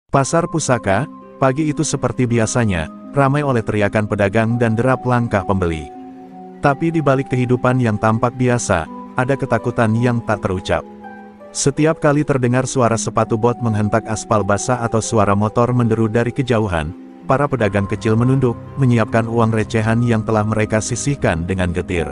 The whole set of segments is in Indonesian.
Pasar pusaka, pagi itu seperti biasanya, ramai oleh teriakan pedagang dan derap langkah pembeli. Tapi di balik kehidupan yang tampak biasa, ada ketakutan yang tak terucap. Setiap kali terdengar suara sepatu bot menghentak aspal basah atau suara motor menderu dari kejauhan, para pedagang kecil menunduk, menyiapkan uang recehan yang telah mereka sisihkan dengan getir.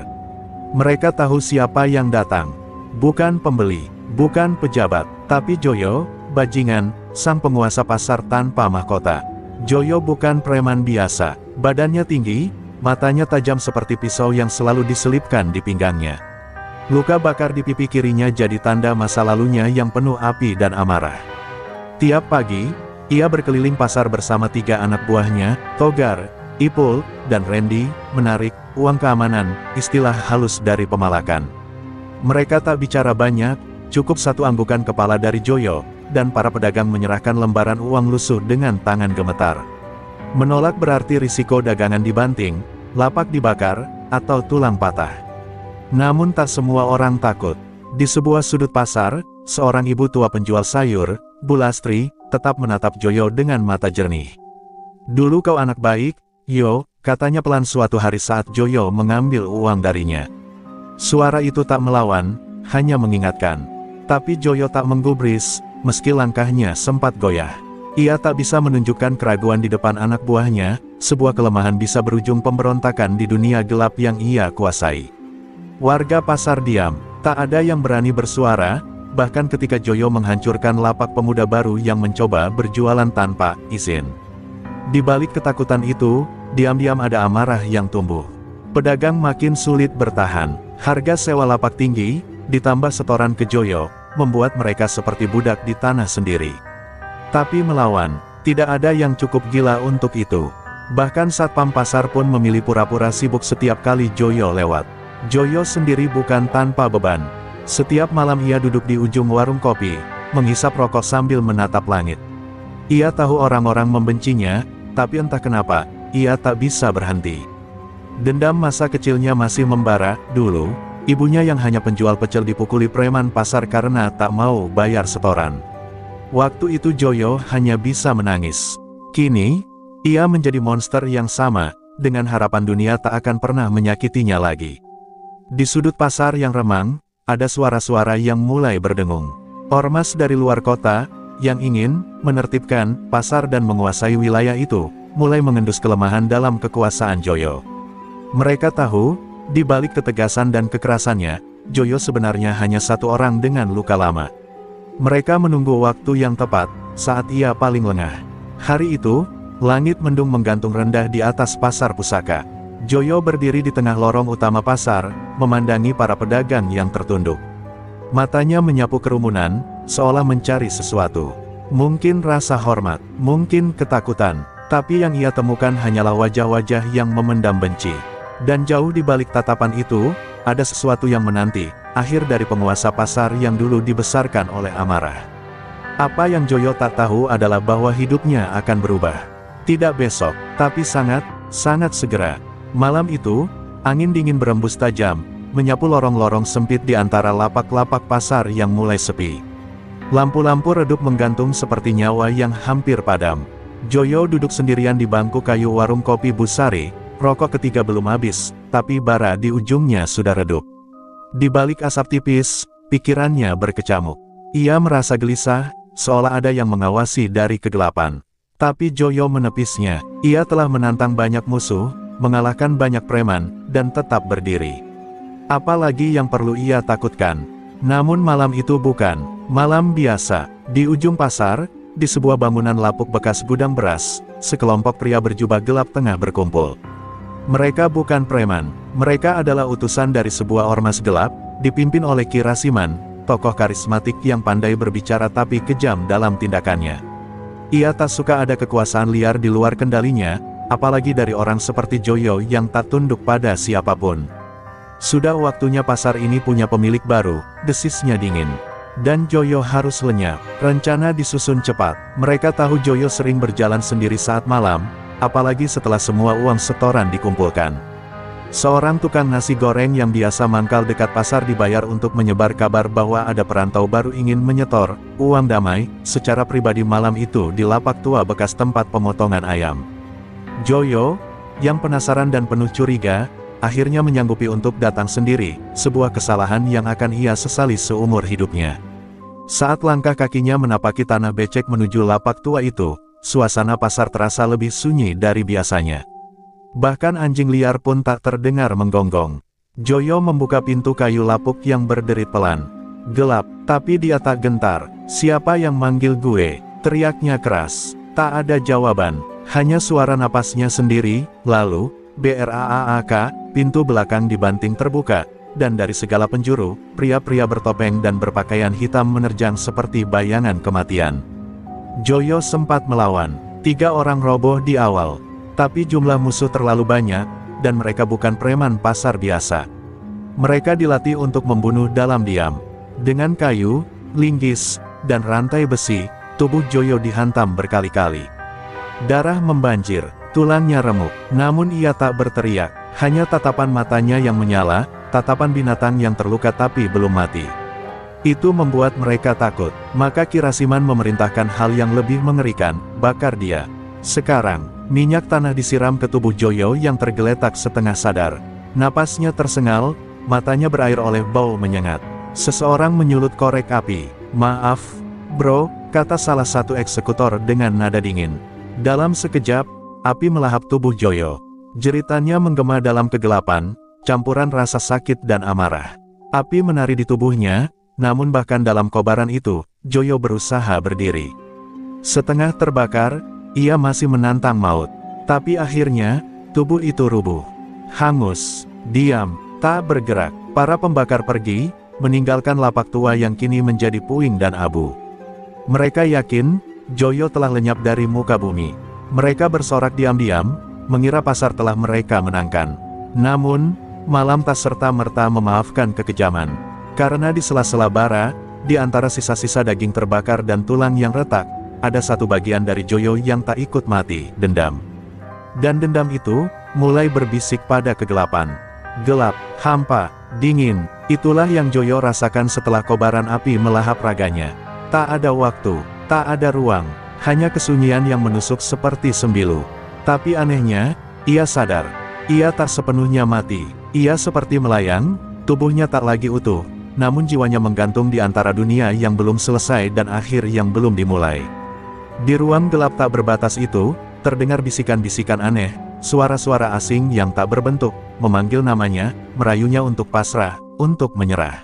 Mereka tahu siapa yang datang. Bukan pembeli, bukan pejabat, tapi Joyo, bajingan, sang penguasa pasar tanpa mahkota. Joyo bukan preman biasa, badannya tinggi, matanya tajam seperti pisau yang selalu diselipkan di pinggangnya. Luka bakar di pipi kirinya jadi tanda masa lalunya yang penuh api dan amarah. Tiap pagi, ia berkeliling pasar bersama 3 anak buahnya, Togar, Ipul, dan Randy, menarik uang keamanan, istilah halus dari pemalakan. Mereka tak bicara banyak, cukup satu anggukan kepala dari Joyo, dan para pedagang menyerahkan lembaran uang lusuh dengan tangan gemetar. Menolak berarti risiko dagangan dibanting, lapak dibakar, atau tulang patah. Namun tak semua orang takut. Di sebuah sudut pasar, seorang ibu tua penjual sayur, Bu Lastri, tetap menatap Joyo dengan mata jernih. "Dulu kau anak baik, Yo," katanya pelan suatu hari saat Joyo mengambil uang darinya. Suara itu tak melawan, hanya mengingatkan. Tapi Joyo tak menggubris, meski langkahnya sempat goyah. Ia tak bisa menunjukkan keraguan di depan anak buahnya, sebuah kelemahan bisa berujung pemberontakan di dunia gelap yang ia kuasai. Warga pasar diam, tak ada yang berani bersuara, bahkan ketika Joyo menghancurkan lapak pemuda baru yang mencoba berjualan tanpa izin. Di balik ketakutan itu, diam-diam ada amarah yang tumbuh. Pedagang makin sulit bertahan, harga sewa lapak tinggi, ditambah setoran ke Joyo, membuat mereka seperti budak di tanah sendiri. Tapi melawan, tidak ada yang cukup gila untuk itu. Bahkan satpam pasar pun memilih pura-pura sibuk setiap kali Joyo lewat. Joyo sendiri bukan tanpa beban. Setiap malam ia duduk di ujung warung kopi, menghisap rokok sambil menatap langit. Ia tahu orang-orang membencinya, tapi entah kenapa, ia tak bisa berhenti. Dendam masa kecilnya masih membara. Dulu, ibunya yang hanya penjual pecel dipukuli preman pasar karena tak mau bayar setoran. Waktu itu Joyo hanya bisa menangis. Kini, ia menjadi monster yang sama, dengan harapan dunia tak akan pernah menyakitinya lagi. Di sudut pasar yang remang, ada suara-suara yang mulai berdengung. Ormas dari luar kota, yang ingin menertibkan pasar dan menguasai wilayah itu, mulai mengendus kelemahan dalam kekuasaan Joyo. Mereka tahu, di balik ketegasan dan kekerasannya, Joyo sebenarnya hanya satu orang dengan luka lama. Mereka menunggu waktu yang tepat, saat ia paling lengah. Hari itu, langit mendung menggantung rendah di atas pasar pusaka. Joyo berdiri di tengah lorong utama pasar, memandangi para pedagang yang tertunduk. Matanya menyapu kerumunan, seolah mencari sesuatu. Mungkin rasa hormat, mungkin ketakutan, tapi yang ia temukan hanyalah wajah-wajah yang memendam benci. Dan jauh di balik tatapan itu, ada sesuatu yang menanti, akhir dari penguasa pasar yang dulu dibesarkan oleh amarah. Apa yang Joyo tak tahu adalah bahwa hidupnya akan berubah. Tidak besok, tapi sangat segera. Malam itu, angin dingin berembus tajam, menyapu lorong-lorong sempit di antara lapak-lapak pasar yang mulai sepi. Lampu-lampu redup menggantung seperti nyawa yang hampir padam. Joyo duduk sendirian di bangku kayu warung kopi Busari, rokok ketiga belum habis, tapi bara di ujungnya sudah redup. Di balik asap tipis, pikirannya berkecamuk. Ia merasa gelisah, seolah ada yang mengawasi dari kegelapan. Tapi Joyo menepisnya. Ia telah menantang banyak musuh, mengalahkan banyak preman, dan tetap berdiri. Apalagi yang perlu ia takutkan? Namun malam itu bukan malam biasa. Di ujung pasar, di sebuah bangunan lapuk bekas gudang beras, sekelompok pria berjubah gelap tengah berkumpul. Mereka bukan preman, mereka adalah utusan dari sebuah ormas gelap, dipimpin oleh Ki Rasiman, tokoh karismatik yang pandai berbicara tapi kejam dalam tindakannya. Ia tak suka ada kekuasaan liar di luar kendalinya, apalagi dari orang seperti Joyo yang tak tunduk pada siapapun. Sudah waktunya pasar ini punya pemilik baru, desisnya dingin. Dan Joyo harus lenyap. Rencana disusun cepat. Mereka tahu Joyo sering berjalan sendiri saat malam, apalagi setelah semua uang setoran dikumpulkan. Seorang tukang nasi goreng yang biasa mangkal dekat pasar dibayar untuk menyebar kabar bahwa ada perantau baru ingin menyetor uang damai secara pribadi malam itu di lapak tua bekas tempat pemotongan ayam. Joyo, yang penasaran dan penuh curiga, akhirnya menyanggupi untuk datang sendiri, sebuah kesalahan yang akan ia sesali seumur hidupnya. Saat langkah kakinya menapaki tanah becek menuju lapak tua itu, suasana pasar terasa lebih sunyi dari biasanya. Bahkan anjing liar pun tak terdengar menggonggong. Joyo membuka pintu kayu lapuk yang berderit pelan. Gelap, tapi dia tak gentar. "Siapa yang manggil gue?" teriaknya keras. Tak ada jawaban, hanya suara napasnya sendiri. Lalu, braak, pintu belakang dibanting terbuka, dan dari segala penjuru, pria-pria bertopeng dan berpakaian hitam menerjang seperti bayangan kematian. Joyo sempat melawan. 3 orang roboh di awal. Tapi jumlah musuh terlalu banyak, dan mereka bukan preman pasar biasa. Mereka dilatih untuk membunuh dalam diam. Dengan kayu, linggis, dan rantai besi, tubuh Joyo dihantam berkali-kali. Darah membanjir, tulangnya remuk, namun ia tak berteriak, hanya tatapan matanya yang menyala, tatapan binatang yang terluka tapi belum mati. Itu membuat mereka takut, maka Kirasiman memerintahkan hal yang lebih mengerikan, bakar dia. Sekarang, minyak tanah disiram ke tubuh Joyo yang tergeletak setengah sadar. Napasnya tersengal, matanya berair oleh bau menyengat. Seseorang menyulut korek api. "Maaf, bro," kata salah satu eksekutor dengan nada dingin. Dalam sekejap, api melahap tubuh Joyo. Jeritannya menggema dalam kegelapan, campuran rasa sakit dan amarah. Api menari di tubuhnya, namun bahkan dalam kobaran itu, Joyo berusaha berdiri. Setengah terbakar, ia masih menantang maut. Tapi akhirnya, tubuh itu rubuh. Hangus, diam, tak bergerak. Para pembakar pergi, meninggalkan lapak tua yang kini menjadi puing dan abu. Mereka yakin, Joyo telah lenyap dari muka bumi. Mereka bersorak diam-diam, mengira pasar telah mereka menangkan. Namun, malam tak serta-merta memaafkan kekejaman. Karena di sela-sela bara, di antara sisa-sisa daging terbakar dan tulang yang retak, ada satu bagian dari Joyo yang tak ikut mati, dendam. Dan dendam itu, mulai berbisik pada kegelapan. Gelap, hampa, dingin, itulah yang Joyo rasakan setelah kobaran api melahap raganya. Tak ada waktu, tak ada ruang, hanya kesunyian yang menusuk seperti sembilu. Tapi anehnya, ia sadar, ia tak sepenuhnya mati. Ia seperti melayang, tubuhnya tak lagi utuh, namun jiwanya menggantung di antara dunia yang belum selesai dan akhir yang belum dimulai. Di ruang gelap tak berbatas itu, terdengar bisikan-bisikan aneh, suara-suara asing yang tak berbentuk, memanggil namanya, merayunya untuk pasrah, untuk menyerah.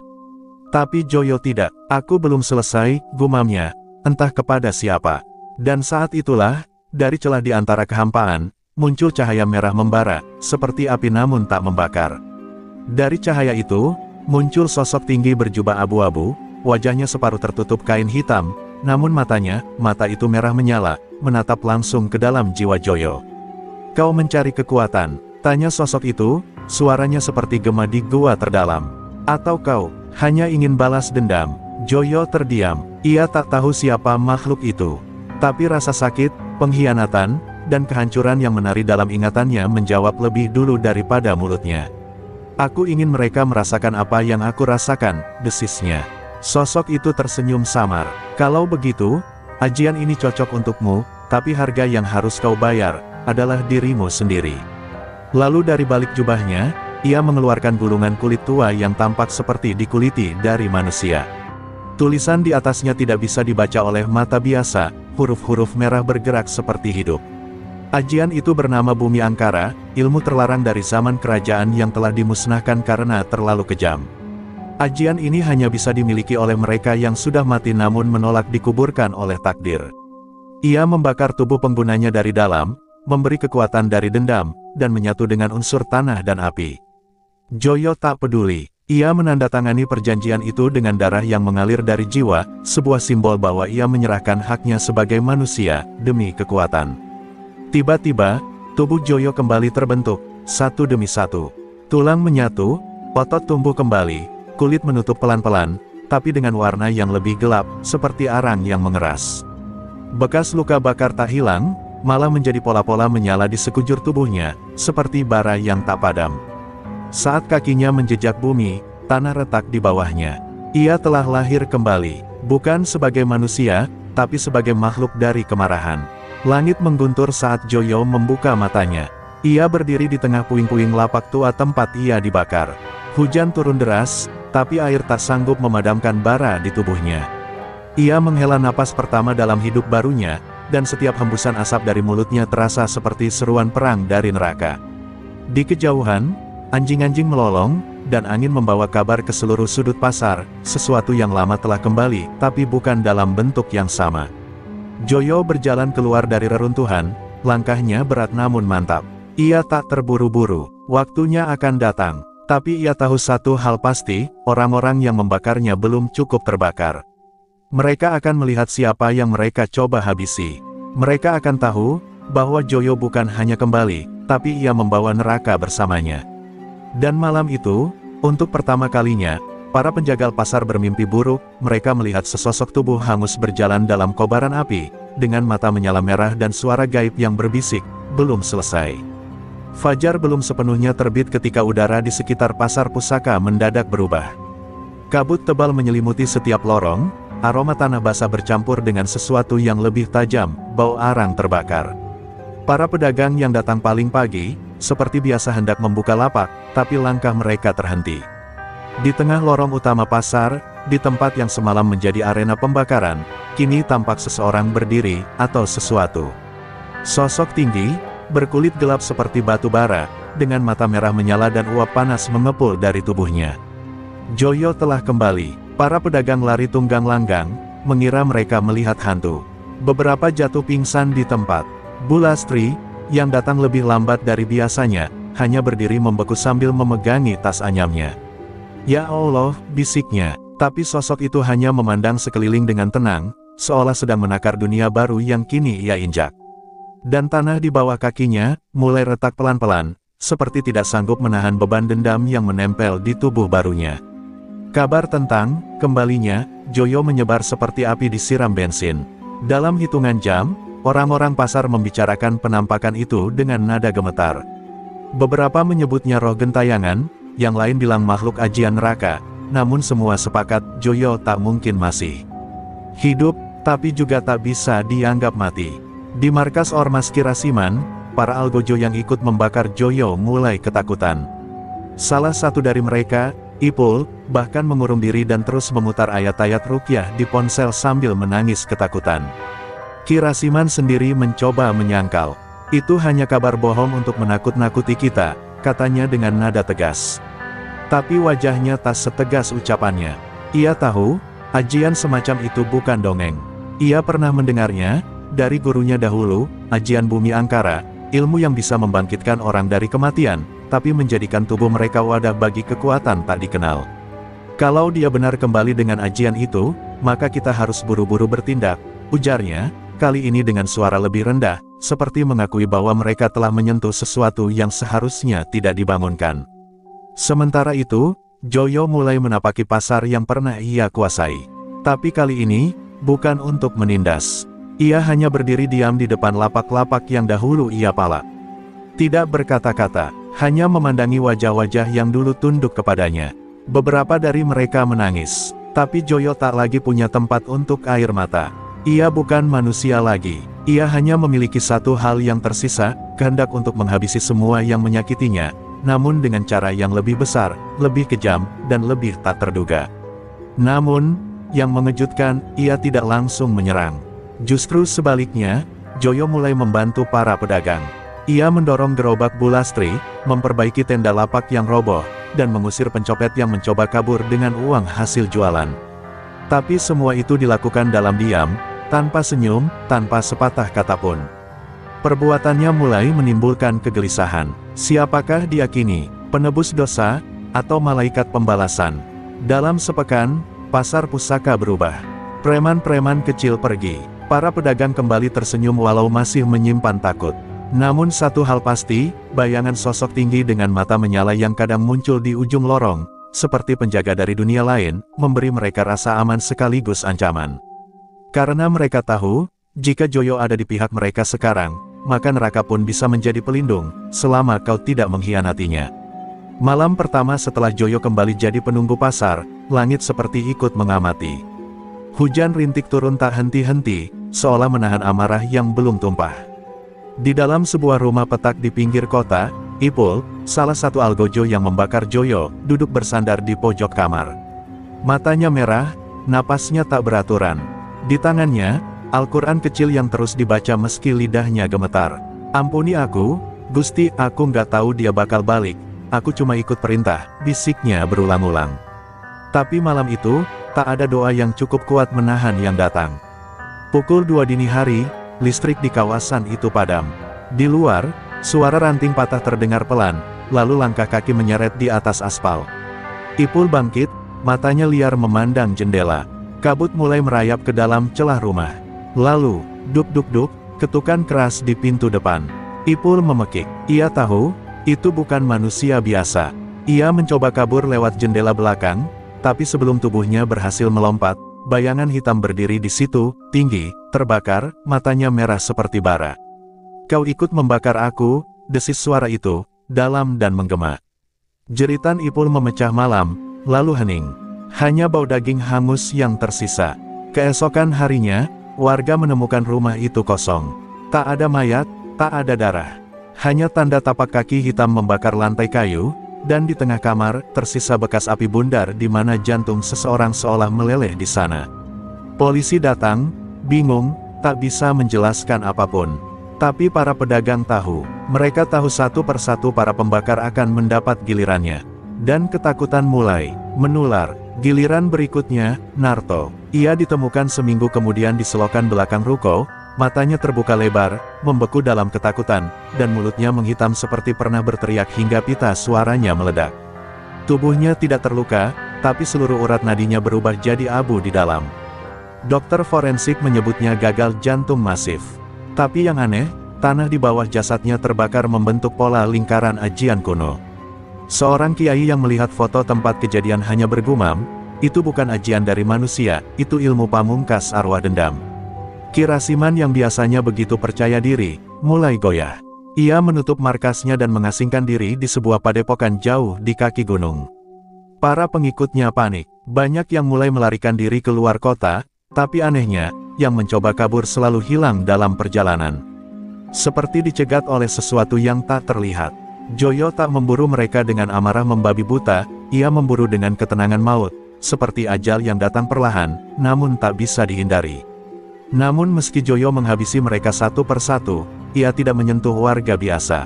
Tapi Joyo tidak. "Aku belum selesai," gumamnya, entah kepada siapa. Dan saat itulah, dari celah di antara kehampaan, muncul cahaya merah membara, seperti api namun tak membakar. Dari cahaya itu, muncul sosok tinggi berjubah abu-abu, wajahnya separuh tertutup kain hitam, namun mata itu merah menyala, menatap langsung ke dalam jiwa Joyo. "Kau mencari kekuatan?" tanya sosok itu, suaranya seperti gema di gua terdalam. "Atau kau hanya ingin balas dendam?" Joyo terdiam, ia tak tahu siapa makhluk itu. Tapi rasa sakit, pengkhianatan, dan kehancuran yang menari dalam ingatannya menjawab lebih dulu daripada mulutnya. "Aku ingin mereka merasakan apa yang aku rasakan," desisnya. Sosok itu tersenyum samar. "Kalau begitu, ajian ini cocok untukmu, tapi harga yang harus kau bayar, adalah dirimu sendiri." Lalu dari balik jubahnya, ia mengeluarkan gulungan kulit tua yang tampak seperti dikuliti dari manusia. Tulisan di atasnya tidak bisa dibaca oleh mata biasa, huruf-huruf merah bergerak seperti hidup. Ajian itu bernama Bumi Angkara, ilmu terlarang dari zaman kerajaan yang telah dimusnahkan karena terlalu kejam. Ajian ini hanya bisa dimiliki oleh mereka yang sudah mati namun menolak dikuburkan oleh takdir. Ia membakar tubuh penggunanya dari dalam, memberi kekuatan dari dendam, dan menyatu dengan unsur tanah dan api. Joyo tak peduli. Ia menandatangani perjanjian itu dengan darah yang mengalir dari jiwa, sebuah simbol bahwa ia menyerahkan haknya sebagai manusia, demi kekuatan. Tiba-tiba, tubuh Joyo kembali terbentuk, satu demi satu. Tulang menyatu, otot tumbuh kembali, kulit menutup pelan-pelan, tapi dengan warna yang lebih gelap, seperti arang yang mengeras. Bekas luka bakar tak hilang, malah menjadi pola-pola menyala di sekujur tubuhnya, seperti bara yang tak padam. Saat kakinya menjejak bumi, tanah retak di bawahnya. Ia telah lahir kembali, bukan sebagai manusia, tapi sebagai makhluk dari kemarahan. Langit mengguntur saat Joyo membuka matanya. Ia berdiri di tengah puing-puing lapak tua tempat ia dibakar. Hujan turun deras, tapi air tak sanggup memadamkan bara di tubuhnya. Ia menghela napas pertama dalam hidup barunya, dan setiap hembusan asap dari mulutnya terasa seperti seruan perang dari neraka. Di kejauhan, anjing-anjing melolong, dan angin membawa kabar ke seluruh sudut pasar, sesuatu yang lama telah kembali, tapi bukan dalam bentuk yang sama. Joyo berjalan keluar dari reruntuhan, langkahnya berat namun mantap. Ia tak terburu-buru, waktunya akan datang. Tapi ia tahu satu hal pasti, orang-orang yang membakarnya belum cukup terbakar. Mereka akan melihat siapa yang mereka coba habisi. Mereka akan tahu, bahwa Joyo bukan hanya kembali, tapi ia membawa neraka bersamanya. Dan malam itu, untuk pertama kalinya, para penjagal pasar bermimpi buruk, mereka melihat sesosok tubuh hangus berjalan dalam kobaran api, dengan mata menyala merah dan suara gaib yang berbisik, belum selesai. Fajar belum sepenuhnya terbit ketika udara di sekitar pasar pusaka mendadak berubah. Kabut tebal menyelimuti setiap lorong, aroma tanah basah bercampur dengan sesuatu yang lebih tajam, bau arang terbakar. Para pedagang yang datang paling pagi, seperti biasa hendak membuka lapak, tapi langkah mereka terhenti. Di tengah lorong utama pasar, di tempat yang semalam menjadi arena pembakaran, kini tampak seseorang berdiri, atau sesuatu. Sosok tinggi, berkulit gelap seperti batu bara, dengan mata merah menyala dan uap panas mengepul dari tubuhnya. Joyo telah kembali. Para pedagang lari tunggang langgang, mengira mereka melihat hantu. Beberapa jatuh pingsan di tempat. Bu Lastri, yang datang lebih lambat dari biasanya, hanya berdiri membeku sambil memegangi tas anyamnya. Ya Allah, bisiknya, tapi sosok itu hanya memandang sekeliling dengan tenang, seolah sedang menakar dunia baru yang kini ia injak. Dan tanah di bawah kakinya, mulai retak pelan-pelan, seperti tidak sanggup menahan beban dendam yang menempel di tubuh barunya. Kabar tentang kembalinya Joyo menyebar seperti api disiram bensin. Dalam hitungan jam, orang-orang pasar membicarakan penampakan itu dengan nada gemetar. Beberapa menyebutnya roh gentayangan, yang lain bilang makhluk ajian neraka, namun semua sepakat Joyo tak mungkin masih hidup, tapi juga tak bisa dianggap mati. Di markas Ormas Kirasiman, para algojo yang ikut membakar Joyo mulai ketakutan. Salah satu dari mereka, Ipul, bahkan mengurung diri dan terus memutar ayat-ayat ruqyah di ponsel sambil menangis ketakutan. Kirasiman sendiri mencoba menyangkal. Itu hanya kabar bohong untuk menakut-nakuti kita, katanya dengan nada tegas. Tapi wajahnya tak setegas ucapannya. Ia tahu, ajian semacam itu bukan dongeng. Ia pernah mendengarnya dari gurunya dahulu, ajian bumi angkara, ilmu yang bisa membangkitkan orang dari kematian, tapi menjadikan tubuh mereka wadah bagi kekuatan tak dikenal. Kalau dia benar kembali dengan ajian itu, maka kita harus buru-buru bertindak, ujarnya, kali ini dengan suara lebih rendah, seperti mengakui bahwa mereka telah menyentuh sesuatu yang seharusnya tidak dibangunkan. Sementara itu, Joyo mulai menapaki pasar yang pernah ia kuasai. Tapi kali ini, bukan untuk menindas. Ia hanya berdiri diam di depan lapak-lapak yang dahulu ia palak. Tidak berkata-kata, hanya memandangi wajah-wajah yang dulu tunduk kepadanya. Beberapa dari mereka menangis, tapi Joyo tak lagi punya tempat untuk air mata. Ia bukan manusia lagi. Ia hanya memiliki satu hal yang tersisa, kehendak untuk menghabisi semua yang menyakitinya, namun dengan cara yang lebih besar, lebih kejam, dan lebih tak terduga. Namun, yang mengejutkan, ia tidak langsung menyerang. Justru sebaliknya, Joyo mulai membantu para pedagang. Ia mendorong gerobak Bu Lastri, memperbaiki tenda lapak yang roboh, dan mengusir pencopet yang mencoba kabur dengan uang hasil jualan. Tapi semua itu dilakukan dalam diam, tanpa senyum, tanpa sepatah kata pun. Perbuatannya mulai menimbulkan kegelisahan. Siapakah dia kini, penebus dosa, atau malaikat pembalasan? Dalam sepekan, pasar pusaka berubah. Preman-preman kecil pergi. Para pedagang kembali tersenyum walau masih menyimpan takut. Namun satu hal pasti, bayangan sosok tinggi dengan mata menyala yang kadang muncul di ujung lorong, seperti penjaga dari dunia lain, memberi mereka rasa aman sekaligus ancaman. Karena mereka tahu, jika Joyo ada di pihak mereka sekarang, maka neraka pun bisa menjadi pelindung, selama kau tidak mengkhianatinya. Malam pertama setelah Joyo kembali jadi penunggu pasar, langit seperti ikut mengamati. Hujan rintik turun tak henti-henti, seolah menahan amarah yang belum tumpah. Di dalam sebuah rumah petak di pinggir kota, Ipul, salah satu algojo yang membakar Joyo, duduk bersandar di pojok kamar. Matanya merah, napasnya tak beraturan. Di tangannya, Al-Quran kecil yang terus dibaca meski lidahnya gemetar. "Ampuni aku, Gusti, aku nggak tahu dia bakal balik. Aku cuma ikut perintah," bisiknya berulang-ulang. Tapi malam itu, tak ada doa yang cukup kuat menahan yang datang. Pukul 2 dini hari, listrik di kawasan itu padam. Di luar, suara ranting patah terdengar pelan, lalu langkah kaki menyeret di atas aspal. Ipul bangkit, matanya liar memandang jendela. Kabut mulai merayap ke dalam celah rumah. Lalu, duk-duk-duk, ketukan keras di pintu depan. Ipul memekik. Ia tahu, itu bukan manusia biasa. Ia mencoba kabur lewat jendela belakang, tapi sebelum tubuhnya berhasil melompat, bayangan hitam berdiri di situ, tinggi, terbakar, matanya merah seperti bara. "Kau ikut membakar aku," desis suara itu, dalam dan menggema. Jeritan Ipul memecah malam, lalu hening. Hanya bau daging hangus yang tersisa. Keesokan harinya, warga menemukan rumah itu kosong. Tak ada mayat, tak ada darah. Hanya tanda tapak kaki hitam membakar lantai kayu, dan di tengah kamar, tersisa bekas api bundar di mana jantung seseorang seolah meleleh di sana. Polisi datang, bingung, tak bisa menjelaskan apapun. Tapi para pedagang tahu, mereka tahu satu persatu para pembakar akan mendapat gilirannya. Dan ketakutan mulai menular. Giliran berikutnya, Narto. Ia ditemukan seminggu kemudian di selokan belakang ruko, matanya terbuka lebar, membeku dalam ketakutan, dan mulutnya menghitam seperti pernah berteriak hingga pita suaranya meledak. Tubuhnya tidak terluka, tapi seluruh urat nadinya berubah jadi abu di dalam. Dokter forensik menyebutnya gagal jantung masif. Tapi yang aneh, tanah di bawah jasadnya terbakar membentuk pola lingkaran ajian kuno. Seorang kiai yang melihat foto tempat kejadian hanya bergumam, "Itu bukan ajian dari manusia, itu ilmu pamungkas arwah dendam." Ki Rasiman yang biasanya begitu percaya diri, mulai goyah. Ia menutup markasnya dan mengasingkan diri di sebuah padepokan jauh di kaki gunung. Para pengikutnya panik, banyak yang mulai melarikan diri ke luar kota, tapi anehnya, yang mencoba kabur selalu hilang dalam perjalanan. Seperti dicegat oleh sesuatu yang tak terlihat. Joyo tak memburu mereka dengan amarah membabi buta, ia memburu dengan ketenangan maut, seperti ajal yang datang perlahan, namun tak bisa dihindari. Namun meski Joyo menghabisi mereka satu persatu, ia tidak menyentuh warga biasa.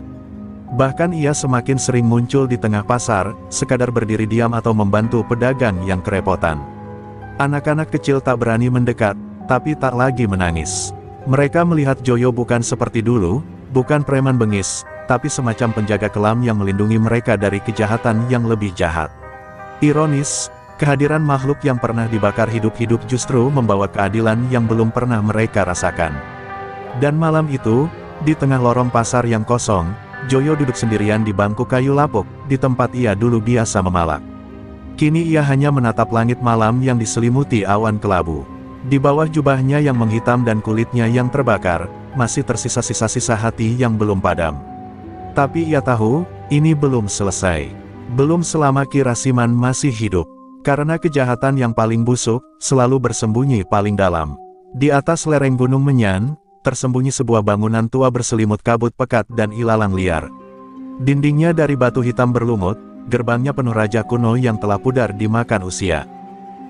Bahkan ia semakin sering muncul di tengah pasar, sekadar berdiri diam atau membantu pedagang yang kerepotan. Anak-anak kecil tak berani mendekat, tapi tak lagi menangis. Mereka melihat Joyo bukan seperti dulu, bukan preman bengis, tapi semacam penjaga kelam yang melindungi mereka dari kejahatan yang lebih jahat. Ironis, kehadiran makhluk yang pernah dibakar hidup-hidup justru membawa keadilan yang belum pernah mereka rasakan. Dan malam itu, di tengah lorong pasar yang kosong, Joyo duduk sendirian di bangku kayu lapuk, di tempat ia dulu biasa memalak. Kini ia hanya menatap langit malam yang diselimuti awan kelabu. Di bawah jubahnya yang menghitam dan kulitnya yang terbakar, masih tersisa sisa-sisa hati yang belum padam. Tapi ia tahu, ini belum selesai. Belum selama Ki Rasiman masih hidup. Karena kejahatan yang paling busuk, selalu bersembunyi paling dalam. Di atas lereng Gunung Menyan, tersembunyi sebuah bangunan tua berselimut kabut pekat dan ilalang liar. Dindingnya dari batu hitam berlumut, gerbangnya penuh raja kuno yang telah pudar dimakan usia.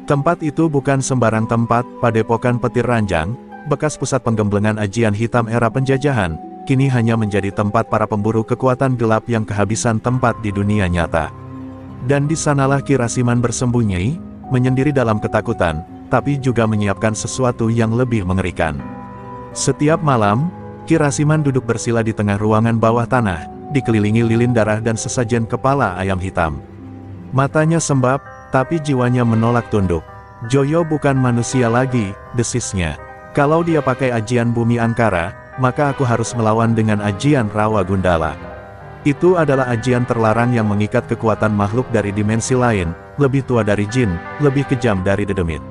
Tempat itu bukan sembarang tempat, padepokan petir ranjang, bekas pusat penggemblengan ajian hitam era penjajahan, kini hanya menjadi tempat para pemburu kekuatan gelap yang kehabisan tempat di dunia nyata. Dan di sanalah Ki Rasiman bersembunyi, menyendiri dalam ketakutan, tapi juga menyiapkan sesuatu yang lebih mengerikan. Setiap malam, Ki Rasiman duduk bersila di tengah ruangan bawah tanah, dikelilingi lilin darah dan sesajen kepala ayam hitam. Matanya sembab, tapi jiwanya menolak tunduk. Joyo bukan manusia lagi, desisnya. Kalau dia pakai ajian Bumi Angkara, maka aku harus melawan dengan ajian Rawa Gundala. Itu adalah ajian terlarang yang mengikat kekuatan makhluk dari dimensi lain, lebih tua dari jin, lebih kejam dari dedemit.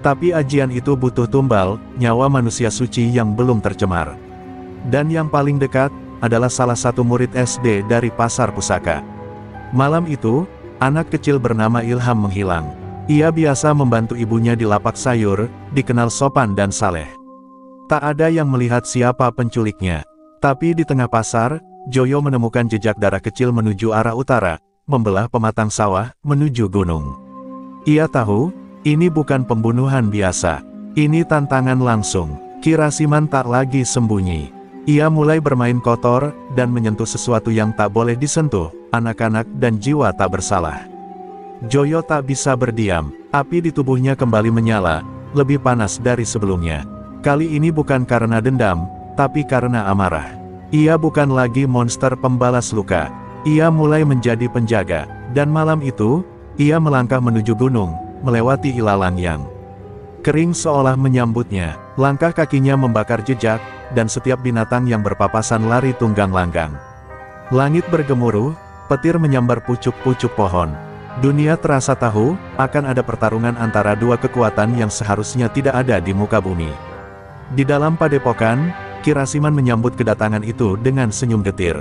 Tapi ajian itu butuh tumbal, nyawa manusia suci yang belum tercemar. Dan yang paling dekat, adalah salah satu murid SD dari Pasar Pusaka. Malam itu, anak kecil bernama Ilham menghilang. Ia biasa membantu ibunya di lapak sayur, dikenal sopan dan saleh. Tak ada yang melihat siapa penculiknya. Tapi di tengah pasar, Joyo menemukan jejak darah kecil menuju arah utara, membelah pematang sawah, menuju gunung. Ia tahu, ini bukan pembunuhan biasa. Ini tantangan langsung. Kirasiman tak lagi sembunyi. Ia mulai bermain kotor, dan menyentuh sesuatu yang tak boleh disentuh, anak-anak dan jiwa tak bersalah. Joyo tak bisa berdiam, api di tubuhnya kembali menyala, lebih panas dari sebelumnya. Kali ini bukan karena dendam, tapi karena amarah. Ia bukan lagi monster pembalas luka. Ia mulai menjadi penjaga, dan malam itu, ia melangkah menuju gunung, melewati ilalang yang kering seolah menyambutnya. Langkah kakinya membakar jejak, dan setiap binatang yang berpapasan lari tunggang langgang. Langit bergemuruh, petir menyambar pucuk-pucuk pohon. Dunia terasa tahu, akan ada pertarungan antara dua kekuatan yang seharusnya tidak ada di muka bumi. Di dalam padepokan, Kirasiman menyambut kedatangan itu dengan senyum getir.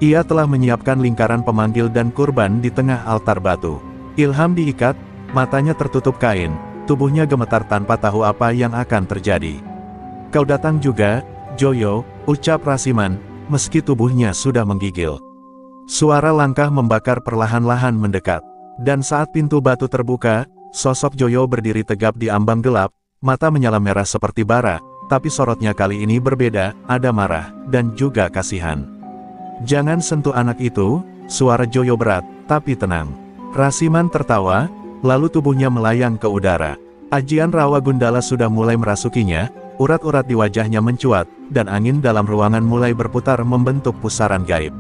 Ia telah menyiapkan lingkaran pemanggil dan kurban di tengah altar batu. Ilham diikat, matanya tertutup kain, tubuhnya gemetar tanpa tahu apa yang akan terjadi. "Kau datang juga, Joyo," ucap Rasiman, meski tubuhnya sudah menggigil. Suara langkah membakar perlahan-lahan mendekat. Dan saat pintu batu terbuka, sosok Joyo berdiri tegap di ambang gelap, mata menyala merah seperti bara, tapi sorotnya kali ini berbeda, ada marah, dan juga kasihan. "Jangan sentuh anak itu," suara Joyo berat, tapi tenang. Rasiman tertawa, lalu tubuhnya melayang ke udara. Ajian Rawa Gundala sudah mulai merasukinya, urat-urat di wajahnya mencuat, dan angin dalam ruangan mulai berputar membentuk pusaran gaib.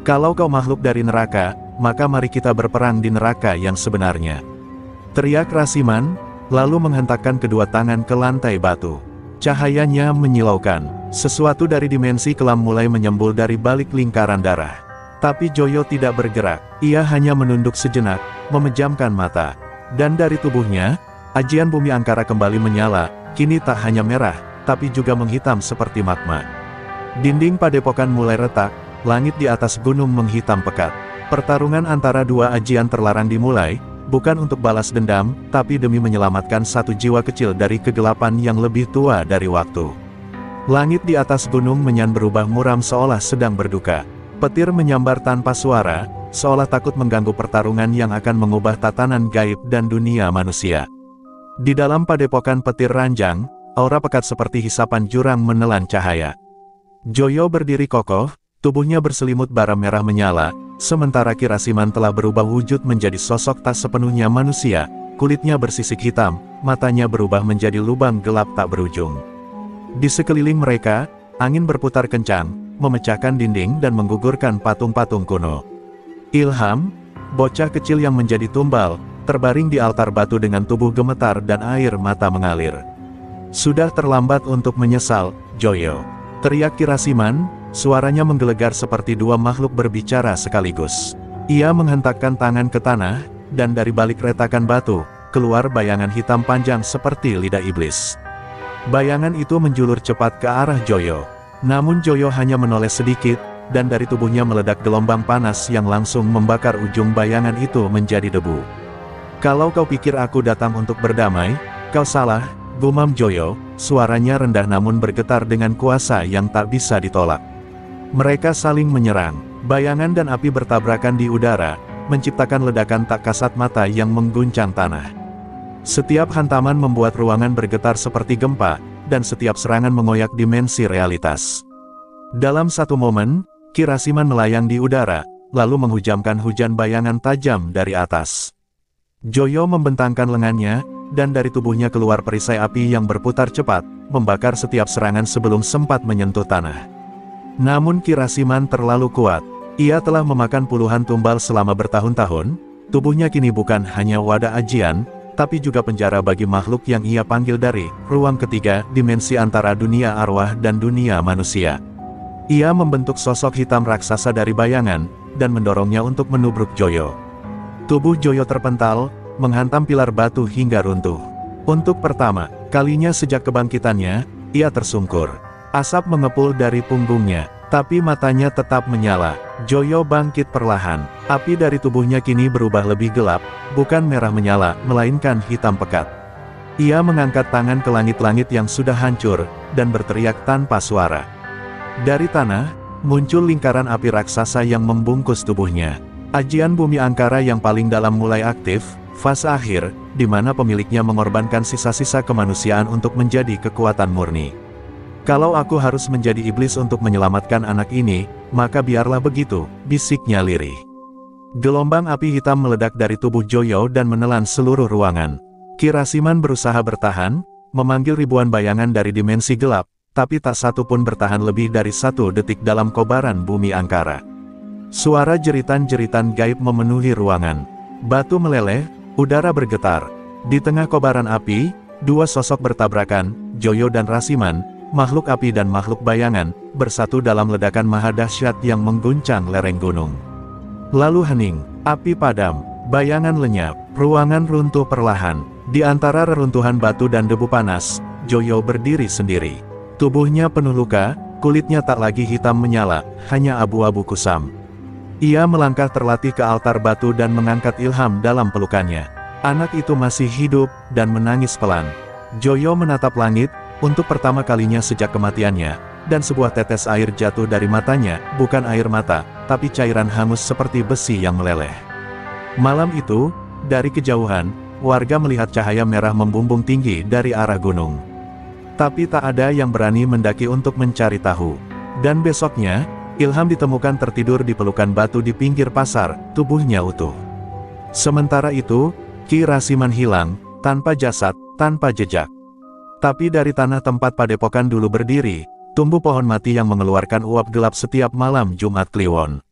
"Kalau kau makhluk dari neraka, maka mari kita berperang di neraka yang sebenarnya," teriak Rasiman, lalu menghentakkan kedua tangan ke lantai batu. Cahayanya menyilaukan. Sesuatu dari dimensi kelam mulai menyembul dari balik lingkaran darah. Tapi Joyo tidak bergerak, ia hanya menunduk sejenak, memejamkan mata. Dan dari tubuhnya, ajian bumi angkara kembali menyala, kini tak hanya merah, tapi juga menghitam seperti magma. Dinding padepokan mulai retak, langit di atas gunung menghitam pekat. Pertarungan antara dua ajian terlarang dimulai, bukan untuk balas dendam, tapi demi menyelamatkan satu jiwa kecil dari kegelapan yang lebih tua dari waktu. Langit di atas gunung Menyan berubah muram seolah sedang berduka. Petir menyambar tanpa suara, seolah takut mengganggu pertarungan yang akan mengubah tatanan gaib dan dunia manusia. Di dalam padepokan petir ranjang, aura pekat seperti hisapan jurang menelan cahaya. Joyo berdiri kokoh, tubuhnya berselimut bara merah menyala, sementara Kirasiman telah berubah wujud menjadi sosok tak sepenuhnya manusia, kulitnya bersisik hitam, matanya berubah menjadi lubang gelap tak berujung. Di sekeliling mereka, angin berputar kencang, memecahkan dinding dan menggugurkan patung-patung kuno. Ilham, bocah kecil yang menjadi tumbal, terbaring di altar batu dengan tubuh gemetar dan air mata mengalir. "Sudah terlambat untuk menyesal, Joyo," teriak Kirasiman, suaranya menggelegar seperti dua makhluk berbicara sekaligus. Ia menghentakkan tangan ke tanah, dan dari balik retakan batu, keluar bayangan hitam panjang seperti lidah iblis. Bayangan itu menjulur cepat ke arah Joyo. Namun Joyo hanya menoleh sedikit, dan dari tubuhnya meledak gelombang panas yang langsung membakar ujung bayangan itu menjadi debu. "Kalau kau pikir aku datang untuk berdamai, kau salah," gumam Joyo, suaranya rendah namun bergetar dengan kuasa yang tak bisa ditolak. Mereka saling menyerang, bayangan dan api bertabrakan di udara, menciptakan ledakan tak kasat mata yang mengguncang tanah. Setiap hantaman membuat ruangan bergetar seperti gempa, dan setiap serangan mengoyak dimensi realitas. Dalam satu momen, Kirasiman melayang di udara, lalu menghujamkan hujan bayangan tajam dari atas. Joyo membentangkan lengannya, dan dari tubuhnya keluar perisai api yang berputar cepat, membakar setiap serangan sebelum sempat menyentuh tanah. Namun Kirasiman terlalu kuat. Ia telah memakan puluhan tumbal selama bertahun-tahun, tubuhnya kini bukan hanya wadah ajian, tapi juga penjara bagi makhluk yang ia panggil dari ruang ketiga, dimensi antara dunia arwah dan dunia manusia. Ia membentuk sosok hitam raksasa dari bayangan, dan mendorongnya untuk menubruk Joyo. Tubuh Joyo terpental, menghantam pilar batu hingga runtuh. Untuk pertama kalinya sejak kebangkitannya, ia tersungkur. Asap mengepul dari punggungnya, Tapi matanya tetap menyala. Joyo bangkit perlahan. Api dari tubuhnya kini berubah lebih gelap, bukan merah menyala, melainkan hitam pekat. Ia mengangkat tangan ke langit-langit yang sudah hancur, dan berteriak tanpa suara. Dari tanah, muncul lingkaran api raksasa yang membungkus tubuhnya. Ajian Bumi Angkara yang paling dalam mulai aktif, fase akhir, di mana pemiliknya mengorbankan sisa-sisa kemanusiaan untuk menjadi kekuatan murni. Kalau aku harus menjadi iblis untuk menyelamatkan anak ini, maka biarlah begitu, bisiknya lirih. Gelombang api hitam meledak dari tubuh Joyo dan menelan seluruh ruangan. Ki Rasiman berusaha bertahan, memanggil ribuan bayangan dari dimensi gelap, tapi tak satu pun bertahan lebih dari 1 detik dalam kobaran bumi angkara. Suara jeritan-jeritan gaib memenuhi ruangan. Batu meleleh, udara bergetar. Di tengah kobaran api, 2 sosok bertabrakan, Joyo dan Rasiman, makhluk api dan makhluk bayangan, bersatu dalam ledakan maha dahsyat yang mengguncang lereng gunung. Lalu hening, api padam, bayangan lenyap, ruangan runtuh perlahan. Di antara reruntuhan batu dan debu panas, Joyo berdiri sendiri. Tubuhnya penuh luka, kulitnya tak lagi hitam menyala, hanya abu-abu kusam. Ia melangkah terlatih ke altar batu dan mengangkat Ilham dalam pelukannya. Anak itu masih hidup, dan menangis pelan. Joyo menatap langit, untuk pertama kalinya sejak kematiannya, dan sebuah tetes air jatuh dari matanya, bukan air mata, tapi cairan hangus seperti besi yang meleleh. Malam itu, dari kejauhan, warga melihat cahaya merah membumbung tinggi dari arah gunung. Tapi tak ada yang berani mendaki untuk mencari tahu. Dan besoknya, Ilham ditemukan tertidur di pelukan batu di pinggir pasar, tubuhnya utuh. Sementara itu, Ki Rasiman hilang, tanpa jasad, tanpa jejak. Tapi dari tanah tempat padepokan dulu berdiri, tumbuh pohon mati yang mengeluarkan uap gelap setiap malam Jumat Kliwon.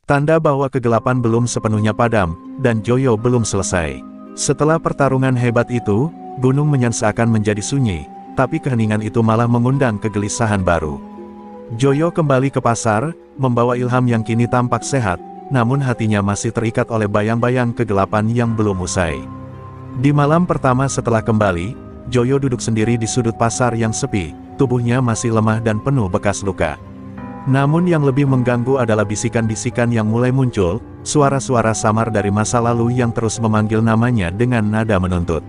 Tanda bahwa kegelapan belum sepenuhnya padam, dan Joyo belum selesai. Setelah pertarungan hebat itu, gunung Menyan seakan menjadi sunyi, tapi keheningan itu malah mengundang kegelisahan baru. Joyo kembali ke pasar, membawa Ilham yang kini tampak sehat, namun hatinya masih terikat oleh bayang-bayang kegelapan yang belum usai. Di malam pertama setelah kembali, Joyo duduk sendiri di sudut pasar yang sepi, tubuhnya masih lemah dan penuh bekas luka. Namun yang lebih mengganggu adalah bisikan-bisikan yang mulai muncul, suara-suara samar dari masa lalu yang terus memanggil namanya dengan nada menuntut.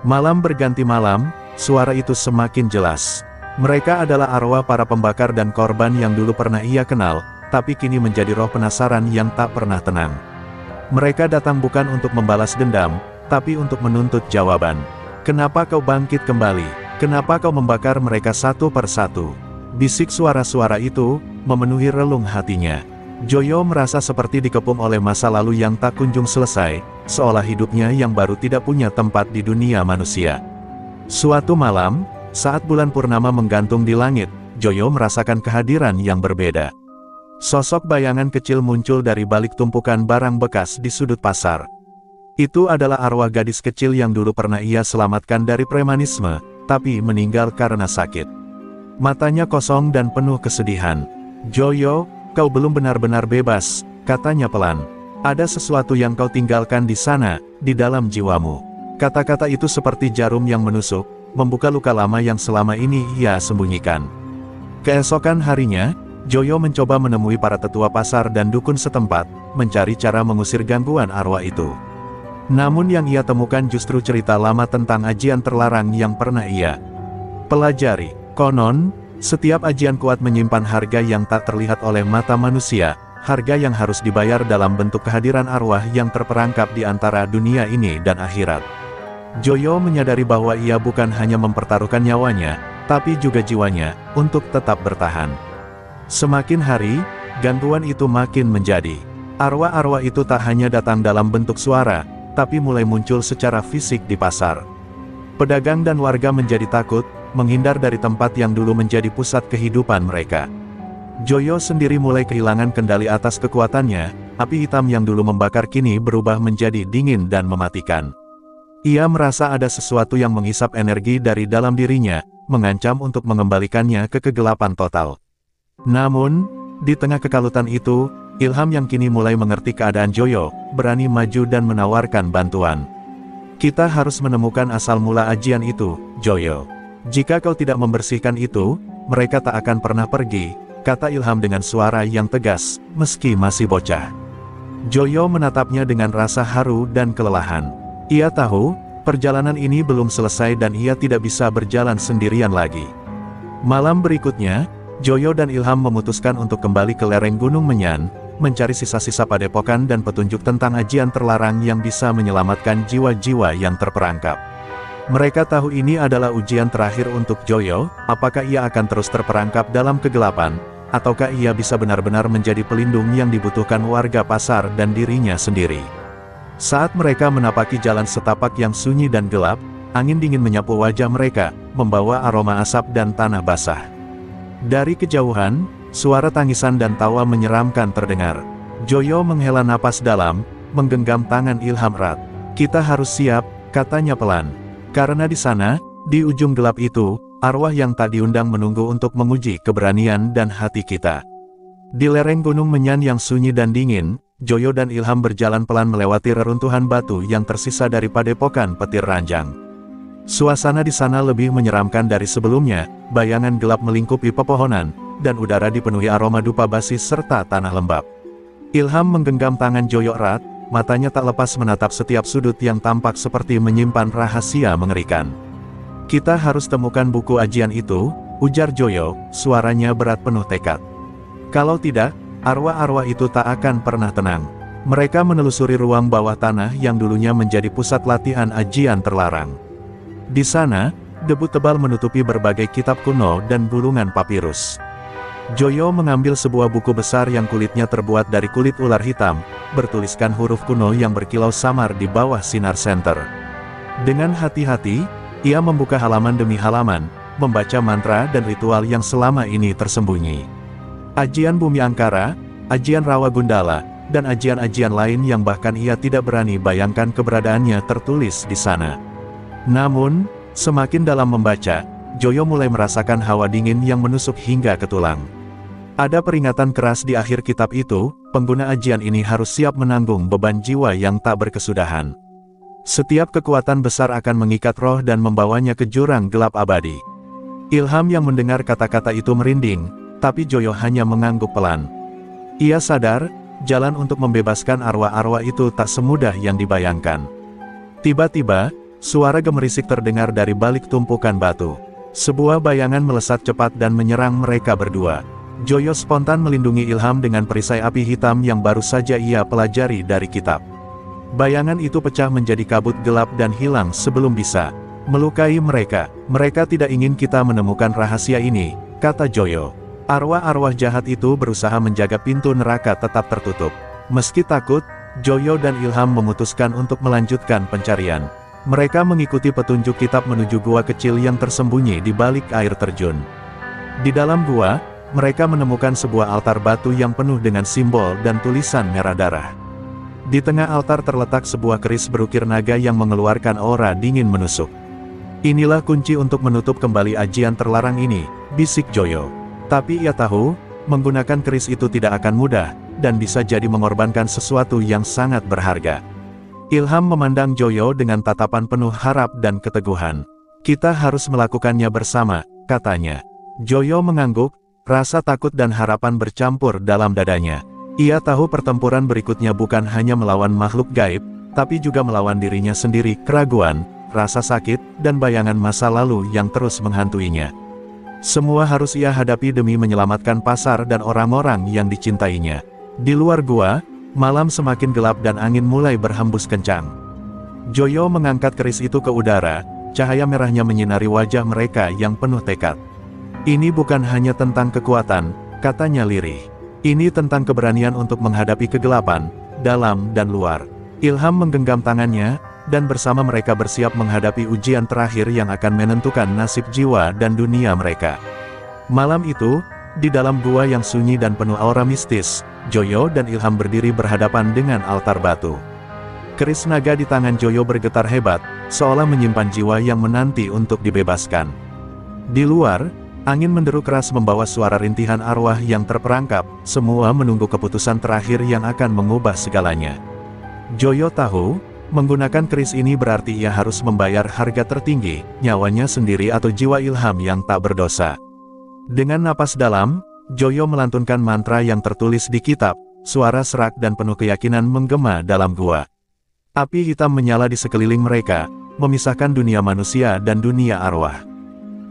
Malam berganti malam, suara itu semakin jelas. Mereka adalah arwah para pembakar dan korban yang dulu pernah ia kenal, tapi kini menjadi roh penasaran yang tak pernah tenang. Mereka datang bukan untuk membalas dendam, tapi untuk menuntut jawaban. Kenapa kau bangkit kembali? Kenapa kau membakar mereka satu persatu? Bisik suara-suara itu, memenuhi relung hatinya. Joyo merasa seperti dikepung oleh masa lalu yang tak kunjung selesai, seolah hidupnya yang baru tidak punya tempat di dunia manusia. Suatu malam, saat bulan purnama menggantung di langit, Joyo merasakan kehadiran yang berbeda. Sosok bayangan kecil muncul dari balik tumpukan barang bekas di sudut pasar. Itu adalah arwah gadis kecil yang dulu pernah ia selamatkan dari premanisme, tapi meninggal karena sakit. Matanya kosong dan penuh kesedihan. Joyo, kau belum benar-benar bebas, katanya pelan. Ada sesuatu yang kau tinggalkan di sana, di dalam jiwamu. Kata-kata itu seperti jarum yang menusuk, membuka luka lama yang selama ini ia sembunyikan. Keesokan harinya, Joyo mencoba menemui para tetua pasar dan dukun setempat, mencari cara mengusir gangguan arwah itu. Namun yang ia temukan justru cerita lama tentang ajian terlarang yang pernah ia pelajari. Konon, setiap ajian kuat menyimpan harga yang tak terlihat oleh mata manusia, harga yang harus dibayar dalam bentuk kehadiran arwah yang terperangkap di antara dunia ini dan akhirat. Joyo menyadari bahwa ia bukan hanya mempertaruhkan nyawanya, tapi juga jiwanya, untuk tetap bertahan. Semakin hari, gangguan itu makin menjadi. Arwah-arwah itu tak hanya datang dalam bentuk suara, tapi mulai muncul secara fisik di pasar. Pedagang dan warga menjadi takut, menghindar dari tempat yang dulu menjadi pusat kehidupan mereka. Joyo sendiri mulai kehilangan kendali atas kekuatannya, api hitam yang dulu membakar kini berubah menjadi dingin dan mematikan. Ia merasa ada sesuatu yang menghisap energi dari dalam dirinya, mengancam untuk mengembalikannya ke kegelapan total. Namun, di tengah kekalutan itu, Ilham yang kini mulai mengerti keadaan Joyo, berani maju dan menawarkan bantuan. Kita harus menemukan asal mula ajian itu, Joyo. Jika kau tidak membersihkan itu, mereka tak akan pernah pergi, kata Ilham dengan suara yang tegas, meski masih bocah. Joyo menatapnya dengan rasa haru dan kelelahan. Ia tahu, perjalanan ini belum selesai dan ia tidak bisa berjalan sendirian lagi. Malam berikutnya, Joyo dan Ilham memutuskan untuk kembali ke lereng Gunung Menyan, mencari sisa-sisa padepokan dan petunjuk tentang ajian terlarang yang bisa menyelamatkan jiwa-jiwa yang terperangkap. Mereka tahu ini adalah ujian terakhir untuk Joyo, apakah ia akan terus terperangkap dalam kegelapan, ataukah ia bisa benar-benar menjadi pelindung yang dibutuhkan warga pasar dan dirinya sendiri. Saat mereka menapaki jalan setapak yang sunyi dan gelap, angin dingin menyapu wajah mereka, membawa aroma asap dan tanah basah. Dari kejauhan, suara tangisan dan tawa menyeramkan terdengar. Joyo menghela napas dalam, menggenggam tangan Ilham erat. "Kita harus siap," katanya pelan. Karena di sana, di ujung gelap itu, arwah yang tak diundang menunggu untuk menguji keberanian dan hati kita. Di lereng Gunung Menyan yang sunyi dan dingin, Joyo dan Ilham berjalan pelan melewati reruntuhan batu yang tersisa dari padepokan Petir Ranjang. Suasana di sana lebih menyeramkan dari sebelumnya, bayangan gelap melingkupi pepohonan, dan udara dipenuhi aroma dupa basi serta tanah lembab. Ilham menggenggam tangan Joyo erat, matanya tak lepas menatap setiap sudut yang tampak seperti menyimpan rahasia mengerikan. "Kita harus temukan buku ajian itu," ujar Joyo, suaranya berat penuh tekad. "Kalau tidak, arwah-arwah itu tak akan pernah tenang." Mereka menelusuri ruang bawah tanah yang dulunya menjadi pusat latihan ajian terlarang. Di sana, debu tebal menutupi berbagai kitab kuno dan gulungan papirus. Joyo mengambil sebuah buku besar yang kulitnya terbuat dari kulit ular hitam, bertuliskan huruf kuno yang berkilau samar di bawah sinar senter. Dengan hati-hati, ia membuka halaman demi halaman, membaca mantra dan ritual yang selama ini tersembunyi. Ajian Bumi Angkara, ajian Rawa Gundala, dan ajian-ajian lain yang bahkan ia tidak berani bayangkan keberadaannya tertulis di sana. Namun, semakin dalam membaca, Joyo mulai merasakan hawa dingin yang menusuk hingga ke tulang. Ada peringatan keras di akhir kitab itu, pengguna ajian ini harus siap menanggung beban jiwa yang tak berkesudahan. Setiap kekuatan besar akan mengikat roh dan membawanya ke jurang gelap abadi. Ilham yang mendengar kata-kata itu merinding, tapi Joyo hanya mengangguk pelan. Ia sadar, jalan untuk membebaskan arwah-arwah itu tak semudah yang dibayangkan. Tiba-tiba, suara gemerisik terdengar dari balik tumpukan batu. Sebuah bayangan melesat cepat dan menyerang mereka berdua. Joyo spontan melindungi Ilham dengan perisai api hitam yang baru saja ia pelajari dari kitab. Bayangan itu pecah menjadi kabut gelap dan hilang sebelum bisa melukai mereka. "Mereka tidak ingin kita menemukan rahasia ini," kata Joyo. Arwah-arwah jahat itu berusaha menjaga pintu neraka tetap tertutup. Meski takut, Joyo dan Ilham memutuskan untuk melanjutkan pencarian. Mereka mengikuti petunjuk kitab menuju gua kecil yang tersembunyi di balik air terjun. Di dalam gua, mereka menemukan sebuah altar batu yang penuh dengan simbol dan tulisan merah darah. Di tengah altar terletak sebuah keris berukir naga yang mengeluarkan aura dingin menusuk. "Inilah kunci untuk menutup kembali ajian terlarang ini," bisik Joyo. Tapi ia tahu, menggunakan keris itu tidak akan mudah, dan bisa jadi mengorbankan sesuatu yang sangat berharga. Ilham memandang Joyo dengan tatapan penuh harap dan keteguhan. "Kita harus melakukannya bersama," katanya. Joyo mengangguk, rasa takut dan harapan bercampur dalam dadanya. Ia tahu pertempuran berikutnya bukan hanya melawan makhluk gaib, tapi juga melawan dirinya sendiri, keraguan, rasa sakit, dan bayangan masa lalu yang terus menghantuinya. Semua harus ia hadapi demi menyelamatkan pasar dan orang-orang yang dicintainya. Di luar gua, malam semakin gelap dan angin mulai berhembus kencang. Joyo mengangkat keris itu ke udara, cahaya merahnya menyinari wajah mereka yang penuh tekad. "Ini bukan hanya tentang kekuatan," katanya lirih. "Ini tentang keberanian untuk menghadapi kegelapan, dalam dan luar." Ilham menggenggam tangannya, dan bersama mereka bersiap menghadapi ujian terakhir yang akan menentukan nasib jiwa dan dunia mereka. Malam itu, di dalam gua yang sunyi dan penuh aura mistis, Joyo dan Ilham berdiri berhadapan dengan altar batu. Keris naga di tangan Joyo bergetar hebat, seolah menyimpan jiwa yang menanti untuk dibebaskan. Di luar, angin menderu keras membawa suara rintihan arwah yang terperangkap, semua menunggu keputusan terakhir yang akan mengubah segalanya. Joyo tahu, menggunakan keris ini berarti ia harus membayar harga tertinggi, nyawanya sendiri atau jiwa Ilham yang tak berdosa. Dengan napas dalam, Joyo melantunkan mantra yang tertulis di kitab. Suara serak dan penuh keyakinan menggema dalam gua. Api hitam menyala di sekeliling mereka, memisahkan dunia manusia dan dunia arwah.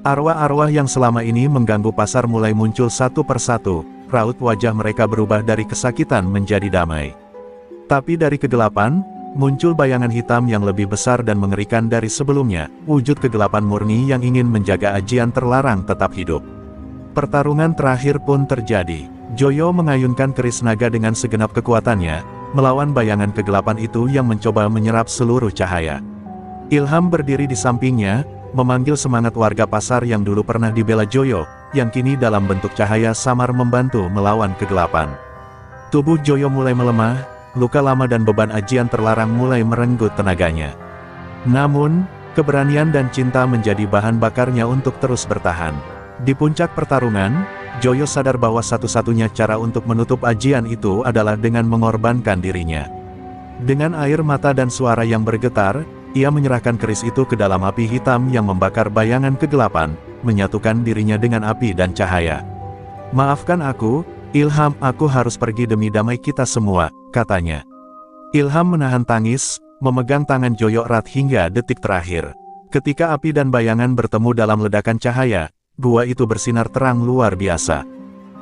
Arwah-arwah yang selama ini mengganggu pasar mulai muncul satu persatu, raut wajah mereka berubah dari kesakitan menjadi damai. Tapi dari kegelapan, muncul bayangan hitam yang lebih besar dan mengerikan dari sebelumnya, wujud kegelapan murni yang ingin menjaga ajian terlarang tetap hidup. Pertarungan terakhir pun terjadi. Joyo mengayunkan keris naga dengan segenap kekuatannya, melawan bayangan kegelapan itu yang mencoba menyerap seluruh cahaya. Ilham berdiri di sampingnya, memanggil semangat warga pasar yang dulu pernah dibela Joyo, yang kini dalam bentuk cahaya samar membantu melawan kegelapan. Tubuh Joyo mulai melemah, luka lama dan beban ajian terlarang mulai merenggut tenaganya. Namun, keberanian dan cinta menjadi bahan bakarnya untuk terus bertahan. Di puncak pertarungan, Joyo sadar bahwa satu-satunya cara untuk menutup ajian itu adalah dengan mengorbankan dirinya. Dengan air mata dan suara yang bergetar, ia menyerahkan keris itu ke dalam api hitam yang membakar bayangan kegelapan, menyatukan dirinya dengan api dan cahaya. "Maafkan aku, Ilham, aku harus pergi demi damai kita semua," katanya. Ilham menahan tangis, memegang tangan Joyo erat hingga detik terakhir. Ketika api dan bayangan bertemu dalam ledakan cahaya, gua itu bersinar terang luar biasa.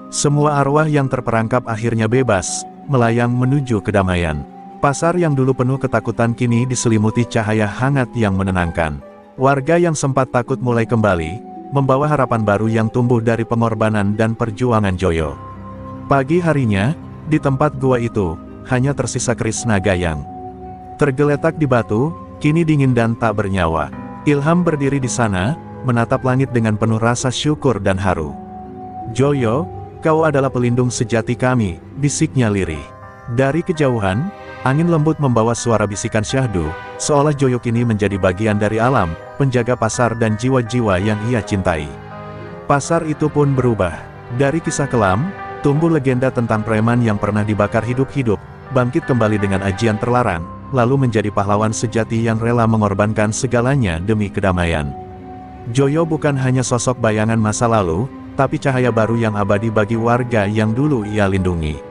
Semua arwah yang terperangkap akhirnya bebas, melayang menuju kedamaian. Pasar yang dulu penuh ketakutan kini diselimuti cahaya hangat yang menenangkan. Warga yang sempat takut mulai kembali, membawa harapan baru yang tumbuh dari pengorbanan dan perjuangan Joyo. Pagi harinya, di tempat gua itu, hanya tersisa keris naga yang tergeletak di batu, kini dingin dan tak bernyawa. Ilham berdiri di sana, menatap langit dengan penuh rasa syukur dan haru. "Joyo, kau adalah pelindung sejati kami," bisiknya lirih. Dari kejauhan, angin lembut membawa suara bisikan syahdu, seolah Joyo kini menjadi bagian dari alam, penjaga pasar dan jiwa-jiwa yang ia cintai. Pasar itu pun berubah. Dari kisah kelam, tumbuh legenda tentang preman yang pernah dibakar hidup-hidup, bangkit kembali dengan ajian terlarang, lalu menjadi pahlawan sejati yang rela mengorbankan segalanya demi kedamaian. Joyo bukan hanya sosok bayangan masa lalu, tapi cahaya baru yang abadi bagi warga yang dulu ia lindungi.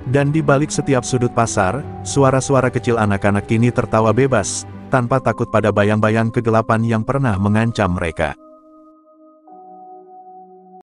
Dan di balik setiap sudut pasar, suara-suara kecil anak-anak kini tertawa bebas, tanpa takut pada bayang-bayang kegelapan yang pernah mengancam mereka.